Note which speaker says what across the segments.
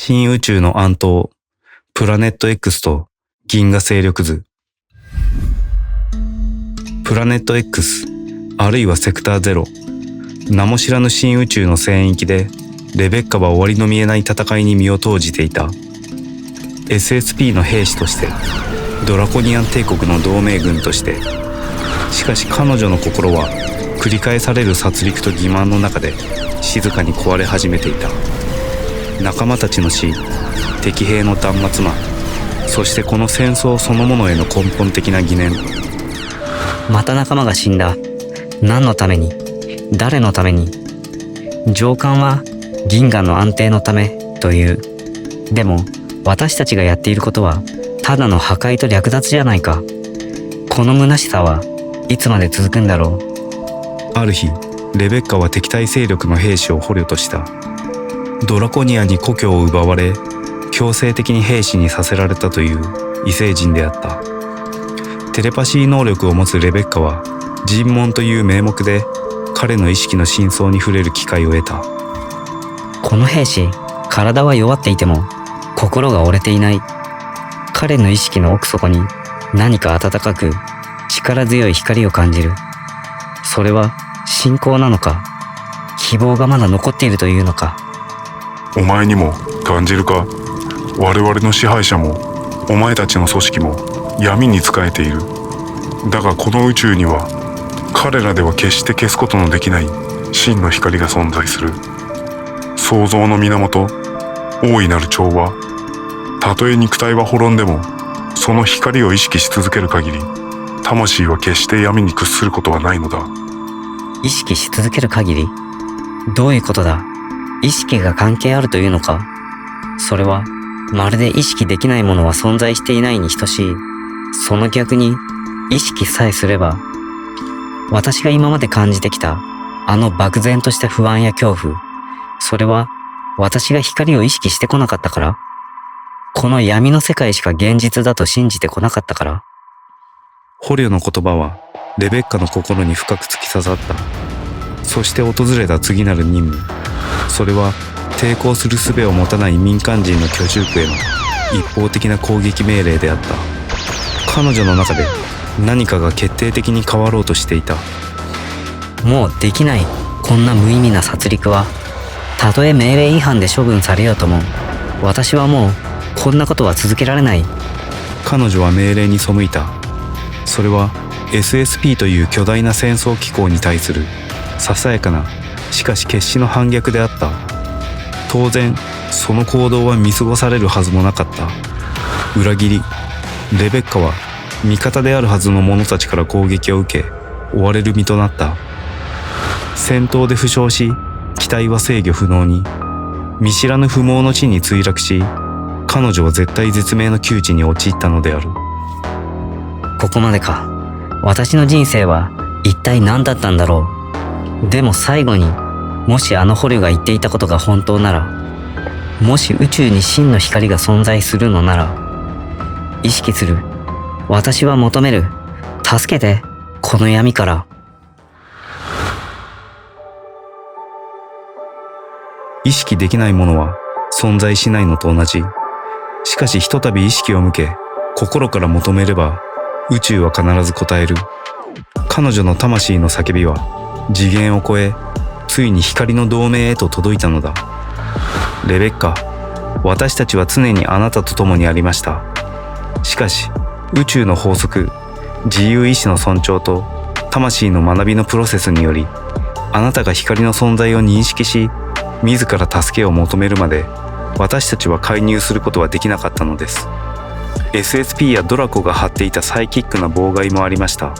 Speaker 1: 新宇宙の暗闘、プラネット X と銀河勢力図。プラネット X、あるいはセクター0、名も知らぬ新宇宙の戦域で、レベッカは終わりの見えない戦いに身を投じていた。SSP の兵士として、ドラコニアン帝国の同盟軍として、しかし彼女の心は繰り返される殺戮と欺瞞の中で静かに壊れ始めていた。仲間たちの死、敵兵の断末魔、そしてこの戦争そのものへの根本的な疑念。
Speaker 2: また仲間が死んだ。何のために？誰のために？上官は銀河の安定のためという。でも私たちがやっていることはただの破壊と略奪じゃないか。この虚しさはいつまで続くんだろ
Speaker 1: う。ある日、レベッカは敵対勢力の兵士を捕虜とした。ドラコニアに故郷を奪われ、強制的に兵士にさせられたという異星人であった。テレパシー能力を持つレベッカは、尋問という名目で彼の意識の深層に触れる機会を得た。
Speaker 2: この兵士、体は弱っていても心が折れていない。彼の意識の奥底に何か温かく力強い光を感じる。それは信仰なのか、希望がまだ残っているというのか。
Speaker 3: お前にも感じるか？我々の支配者もお前たちの組織も闇に仕えている。だがこの宇宙には彼らでは決して消すことのできない真の光が存在する。創造の源、大いなる調和。たとえ肉体は滅んでもその光を意識し続ける限り、魂は決して闇に屈することはないのだ。
Speaker 2: 意識し続ける限り？どういうことだ？意識が関係あるというのか？それはまるで意識できないものは存在していないに等しい。その逆に意識さえすれば、私が今まで感じてきたあの漠然とした不安や恐怖、それは私が光を意識してこなかったから？この闇の世界しか現実だと信じてこなかったから？
Speaker 1: 捕虜の言葉はレベッカの心に深く突き刺さった。そして訪れた次なる任務、それは抵抗する術を持たない民間人の居住区への一方的な攻撃命令であった。彼女の中で何かが決定的に変わろうとしていた。
Speaker 2: もうできない。こんな無意味な殺戮は。たとえ命令違反で処分されようとも、私はもうこんなことは続けられない。
Speaker 1: 彼女は命令に背いた。それは SSP という巨大な戦争機構に対するささやかな、しかし決死の反逆であった。当然その行動は見過ごされるはずもなかった。裏切り。レベッカは味方であるはずの者たちから攻撃を受け、追われる身となった。戦闘で負傷し、機体は制御不能に、見知らぬ不毛の地に墜落し、彼女は絶体絶命の窮地に陥ったのである。
Speaker 2: ここまでか。私の人生は一体何だったんだろう。でも最後に、もしあの捕虜が言っていたことが本当なら、もし宇宙に真の光が存在するのなら、意識する。私は求める。助けて、この闇から。
Speaker 1: 意識できないものは存在しないのと同じ。しかしひとたび意識を向け、心から求めれば、宇宙は必ず応える。彼女の魂の叫びは次元を超え、ついに光の同盟へと届いたのだ。レベッカ、私たちは常にあなたと共にありました。しかし、宇宙の法則、自由意志の尊重と魂の学びのプロセスにより、あなたが光の存在を認識し、自ら助けを求めるまで、私たちは介入することはできなかったのです。SSP やドラコが張っていたサイキックな妨害もありました。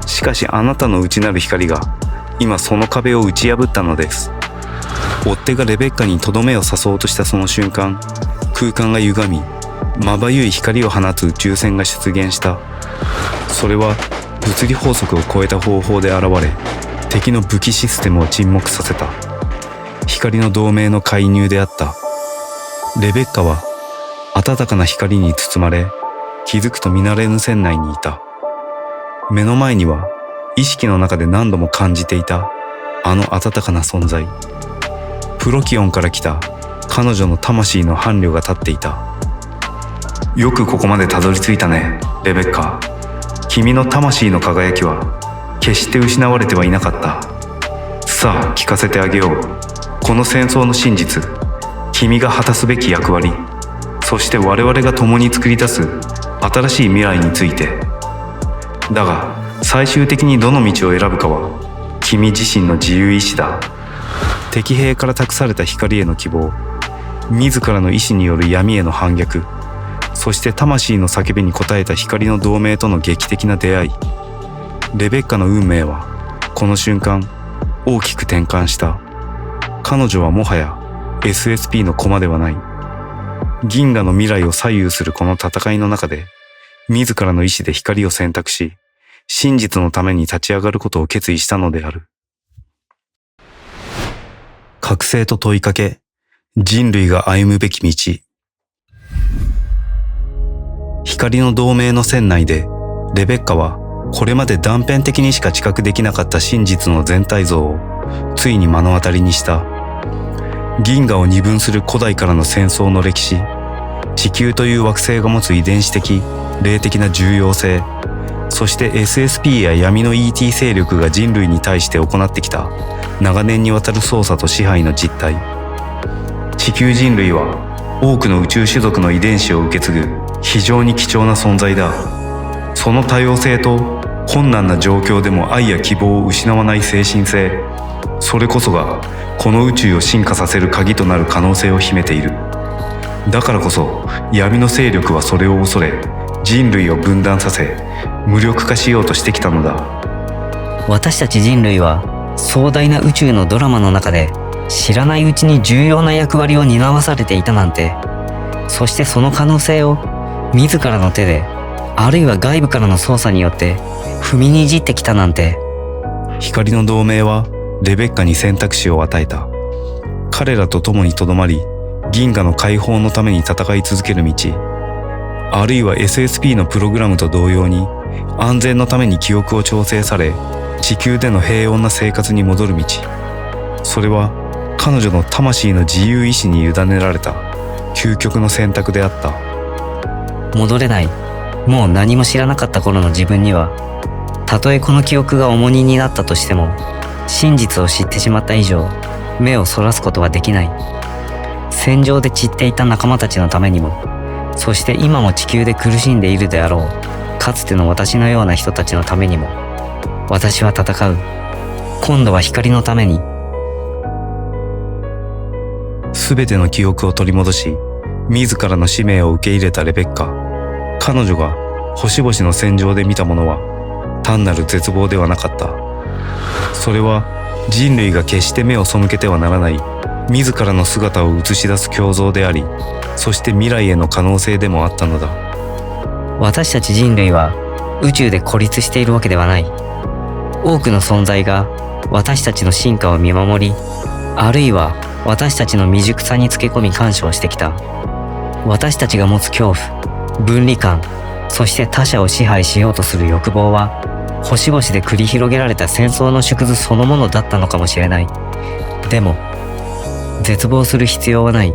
Speaker 1: しかしあなたの内なる光が、今その壁を打ち破ったのです。追っ手がレベッカにとどめを刺そうとしたその瞬間、空間が歪み、まばゆい光を放つ宇宙船が出現した。それは物理法則を超えた方法で現れ、敵の武器システムを沈黙させた。光の同盟の介入であった。レベッカは暖かな光に包まれ、気づくと見慣れぬ船内にいた。目の前には意識の中で何度も感じていたあの暖かな存在。プロキオンから来た彼女の魂の伴侶が立っていた。よくここまでたどり着いたね、レベッカ。君の魂の輝きは決して失われてはいなかった。さあ聞かせてあげよう。この戦争の真実、君が果たすべき役割、そして我々が共に作り出す新しい未来について。だが最終的にどの道を選ぶかは君自身の自由意志だ。敵兵から託された光への希望、自らの意志による闇への反逆、そして魂の叫びに応えた光の同盟との劇的な出会い。レベッカの運命はこの瞬間大きく転換した。彼女はもはや SSP の駒ではない。銀河の未来を左右するこの戦いの中で、自らの意志で光を選択し、真実のために立ち上がることを決意したのである。覚醒と問いかけ、人類が歩むべき道。光の同盟の船内で、レベッカはこれまで断片的にしか知覚できなかった真実の全体像をついに目の当たりにした。銀河を二分する古代からの戦争の歴史、地球という惑星が持つ遺伝子的、霊的な重要性、そして SSP や闇の ET 勢力が人類に対して行ってきた長年にわたる操作と支配の実態。地球人類は多くの宇宙種族の遺伝子を受け継ぐ非常に貴重な存在だ。その多様性と困難な状況でも愛や希望を失わない精神性、それこそがこの宇宙を進化させる鍵となる可能性を秘めている。だからこそ闇の勢力はそれを恐れ、人類を分断させ無力化しようとしてきたのだ。
Speaker 2: 私たち人類は壮大な宇宙のドラマの中で知らないうちに重要な役割を担わされていたなんて、そしてその可能性を自らの手で、あるいは外部からの操作によって踏みにじってきたなんて。
Speaker 1: 光の同盟はレベッカに選択肢を与えた。彼らと共にとどまり、銀河の解放のために戦い続ける道、あるいは SSP のプログラムと同様に安全のために記憶を調整され、地球での平穏な生活に戻る道。それは彼女の魂の自由意志に委ねられた究極の選択であった。
Speaker 2: 戻れない、もう何も知らなかった頃の自分には、たとえこの記憶が重荷になったとしても、真実を知ってしまった以上、目をそらすことはできない。戦場で散っていた仲間たちのためにも、そして今も地球で苦しんでいるであろうかつての私のような人たちのためにも、私は戦う。今度は光のために。
Speaker 1: すべての記憶を取り戻し、自らの使命を受け入れたレベッカ。彼女が星々の戦場で見たものは単なる絶望ではなかった。それは人類が決して目を背けてはならない自らの姿を映し出す胸像であり、そして未来への可能性でもあったのだ。
Speaker 2: 私たち人類は宇宙で孤立しているわけではない。多くの存在が私たちの進化を見守り、あるいは私たちの未熟さにつけ込み干渉してきた。私たちが持つ恐怖、分離感、そして他者を支配しようとする欲望は、星々で繰り広げられた戦争の縮図そのものだったのかもしれない。でも、絶望する必要はない。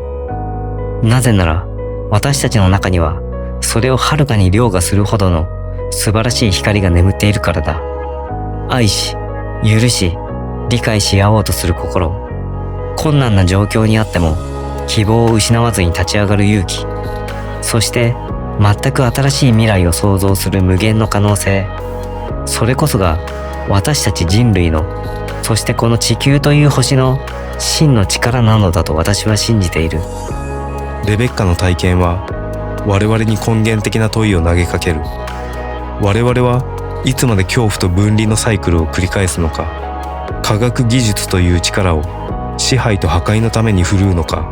Speaker 2: なぜなら、私たちの中には、それをはるかに凌駕するほどの素晴らしい光が眠っているからだ。愛し、許し、理解し合おうとする心。困難な状況にあっても、希望を失わずに立ち上がる勇気。そして、全く新しい未来を創造する無限の可能性。それこそが、私たち人類の、そしてこの地球という星の真の力なのだと私は信じている。
Speaker 1: レベッカの体験は我々に根源的な問いを投げかける。我々はいつまで恐怖と分離のサイクルを繰り返すのか。科学技術という力を支配と破壊のために振るうのか。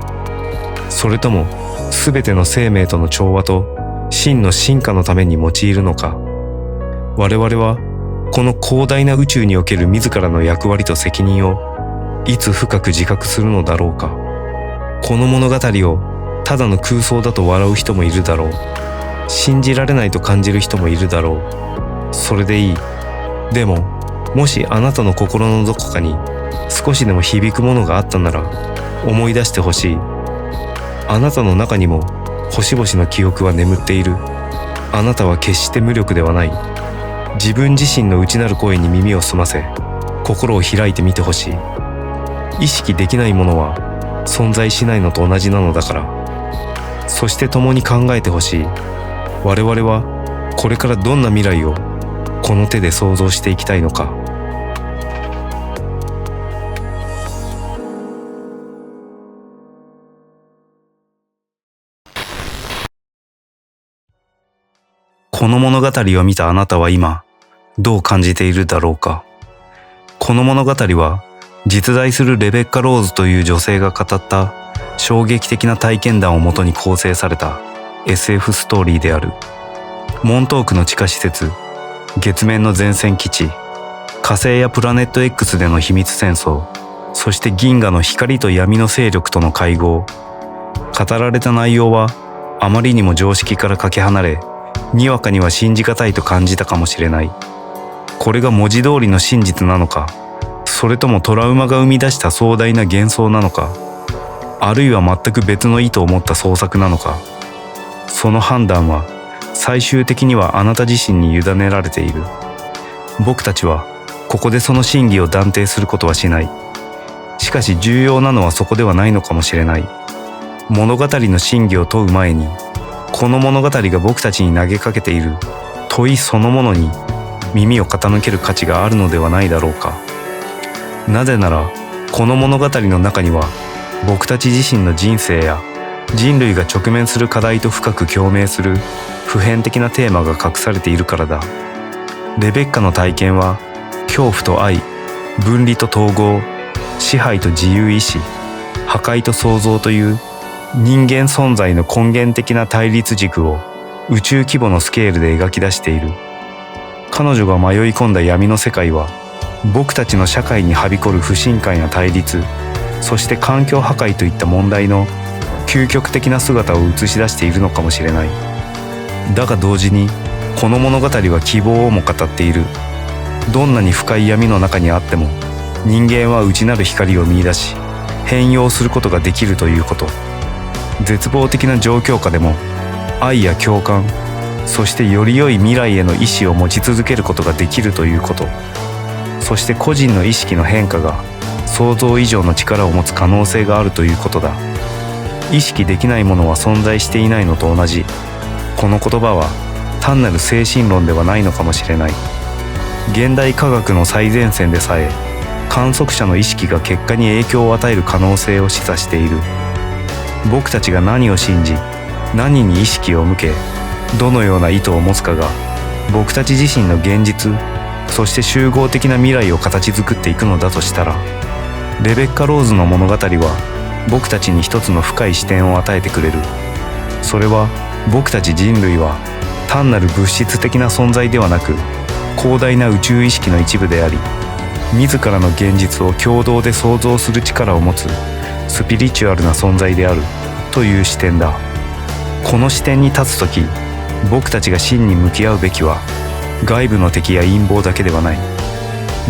Speaker 1: それとも全ての生命との調和と真の進化のために用いるのか。我々はこの広大な宇宙における自らの役割と責任をいつ深く自覚するのだろうか。この物語をただの空想だと笑う人もいるだろう。信じられないと感じる人もいるだろう。それでいい。でも、もしあなたの心のどこかに少しでも響くものがあったなら思い出してほしい。あなたの中にも星々の記憶は眠っている。あなたは決して無力ではない。自分自身の内なる声に耳を澄ませ、心を開いてみてほしい。意識できないものは存在しないのと同じなのだから。そして共に考えてほしい。我々はこれからどんな未来をこの手で想像していきたいのか。この物語を見たあなたは今どう感じているだろうか。この物語は実在するレベッカ・ローズという女性が語った衝撃的な体験談をもとに構成された SF ストーリーである。モントークの地下施設、月面の前線基地、火星やプラネット X での秘密戦争、そして銀河の光と闇の勢力との会合。語られた内容はあまりにも常識からかけ離れ、にわかには信じがたいと感じたかもしれない。これが文字通りの真実なのか、それともトラウマが生み出した壮大な幻想なのか、あるいは全く別の意図を持った創作なのか。その判断は最終的にはあなた自身に委ねられている。僕たちはここでその真偽を断定することはしない。しかし重要なのはそこではないのかもしれない。物語の真偽を問う前に、この物語が僕たちに投げかけている問いそのものに耳を傾ける価値があるのではないだろうか。なぜならこの物語の中には僕たち自身の人生や人類が直面する課題と深く共鳴する普遍的なテーマが隠されているからだ。レベッカの体験は恐怖と愛、分離と統合、支配と自由意志、破壊と創造という人間存在の根源的な対立軸を宇宙規模のスケールで描き出している。彼女が迷い込んだ闇の世界は僕たちの社会にはびこる不信感や対立、そして環境破壊といった問題の究極的な姿を映し出しているのかもしれない。だが同時にこの物語は希望をも語っている。どんなに深い闇の中にあっても人間は内なる光を見出し変容することができるということ。絶望的な状況下でも愛や共感、そしてより良い未来への意志を持ち続けることができるということ。そして個人の意識の変化が想像以上の力を持つ可能性があるということだ。意識できないものは存在していないのと同じ。この言葉は単なる精神論ではないのかもしれない。現代科学の最前線でさえ観測者の意識が結果に影響を与える可能性を示唆している。僕たちが何を信じ、何に意識を向け、どのような意図を持つかが僕たち自身の現実、そして集合的な未来を形作っていくのだとしたら、レベッカ・ローズの物語は僕たちに一つの深い視点を与えてくれる。それは僕たち人類は単なる物質的な存在ではなく、広大な宇宙意識の一部であり、自らの現実を共同で創造する力を持つスピリチュアルな存在であるという視点だ。この視点に立つとき、僕たちが真に向き合うべきは外部の敵や陰謀だけではない。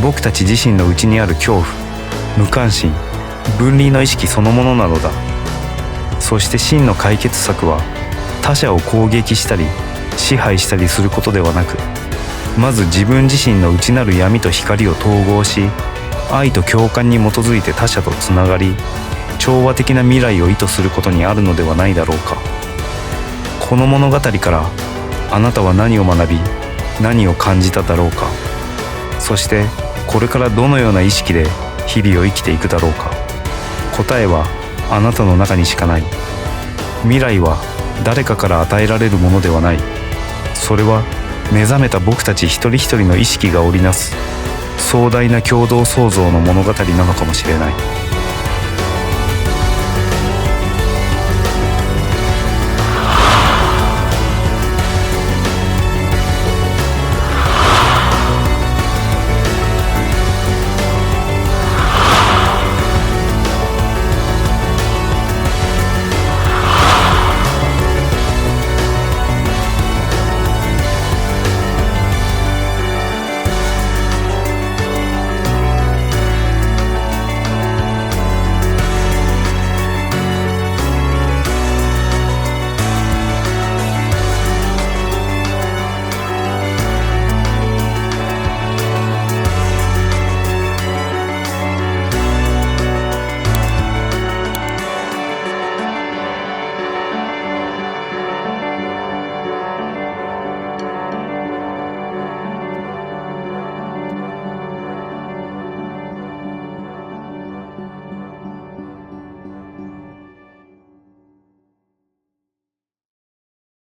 Speaker 1: 僕たち自身の内にある恐怖、無関心、分離の意識そのものなのだ。そして真の解決策は他者を攻撃したり支配したりすることではなく、まず自分自身の内なる闇と光を統合し、愛と共感に基づいて他者とつながり、調和的な未来を意図することにあるのではないだろうか。この物語からあなたは何を学び、何を感じただろうか。そしてこれからどのような意識で日々を生きていくだろうか。答えはあなたの中にしかない。未来は誰かから与えられるものではない。それは目覚めた僕たち一人一人の意識が織りなす壮大な共同創造の物語なのかもしれない。